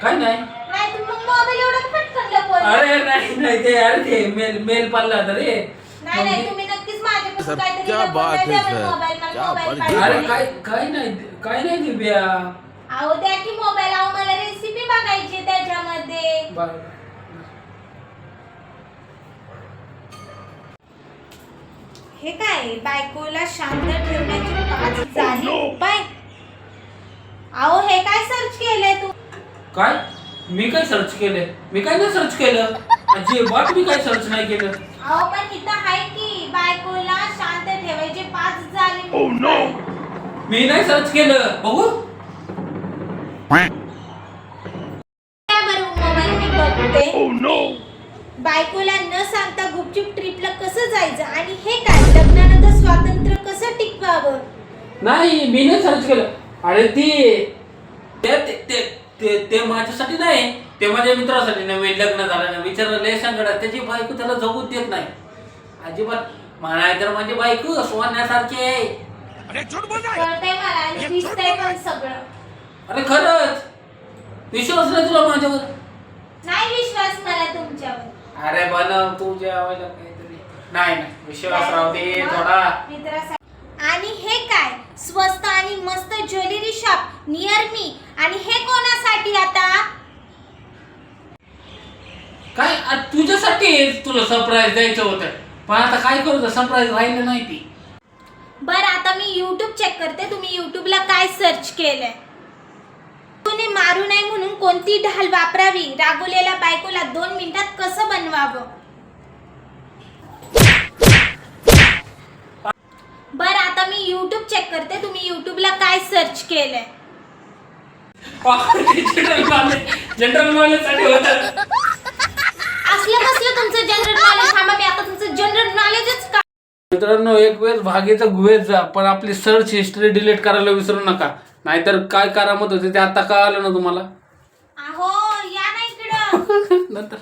काय नाही. नाही तू मग मोबाईल एवढा पटकन लपवला. अरे नाही नाही ते अरे ते मेल पडला होता रे. नाही नाही तुम्ही नक्कीच माझ्यापासून काहीतरी क्या बात है द्या सर, मोबाईल क्या मोबाईल बात अरे पाहिजे. काय नाही दिव्या. अहो द्या की मोबाईल. अहो मला रेसिपी बघायची त्याच्यामध्ये. बरं. हे काय बायकोला शांत ठेवण्याचे 5 जाहीर उपाय. अहो हे काय सर्च केलंय तू. काय मी काय सर्च केलंय? मी काय नाही सर्च केलं. अजिबात मी काय सर्च नाही केलं. अहो पण इथं आहे की बायकोला शांत ठेवायचे 5 जाहीर उपाय. मी नाही सर्च केलं. बघू काय बरं मोबाईल मी बघते. बायकोला न सांगता गुपचूप ट्रिपला कसं जायचं आणि हे काय लग्नानंतर स्वातंत्र्य कसं टिकवावं. नाही मी नाही सर्च केलं. अरे ते माझ्यासाठी नाही, ते माझ्या मित्रासाठी नवीन लग्न झालं विचारलं लय संकटात. त्याची बायको त्याला जगूच देत नाही अजिबात. म्हणाय तर माझी बायको सोन्यासारखी आहे. कळतंय मला आणि दिसतंय पण सगळं. अरे खरंच विश्वास नाही तुला माझ्यावर? नाही विश्वास मला तुमच्यावर. अरे बनव तुझ्या वेळेला काहीतरी. नाही विश्वास राहू दे थोडा. मित्रासाठी. आणि हे काय स्वस्त आणि मस्त ज्वेलरी शॉप नियर मी. आणि हे कोणासाठी आता. काय तुझ्यासाठी तुला सरप्राईज द्यायचं होतं, पण आता काय करू सरप्राईज राहिलं नाही ती. बरं आता मी YouTube चेक करते. तुम्ही YouTubeला काय सर्च केलंय. कोणी मारू नये म्हणून कोणती ढाल वापरावी. रागवलेल्या बायकोला 2 मिनिटात कसं बनवावं. बरं आता मी YouTube चेक करते. तुम्ही YouTubeला काय सर्च केलंय. जनरल नॉलेज साठी होतं. असलं कसलं तुमचं जनरल नॉलेज. थांबा मी आता तुमचं जनरल नॉलेजच का. मित्रांनो एक वेळेस भागीचा गुहेत जा, पण आपली सर्च हिस्ट्री डिलीट करायला विसरू नका. नाहीतर काय करामत होते ते आता कळालं ना तुम्हाला. अहो या ना इकडं. नंतर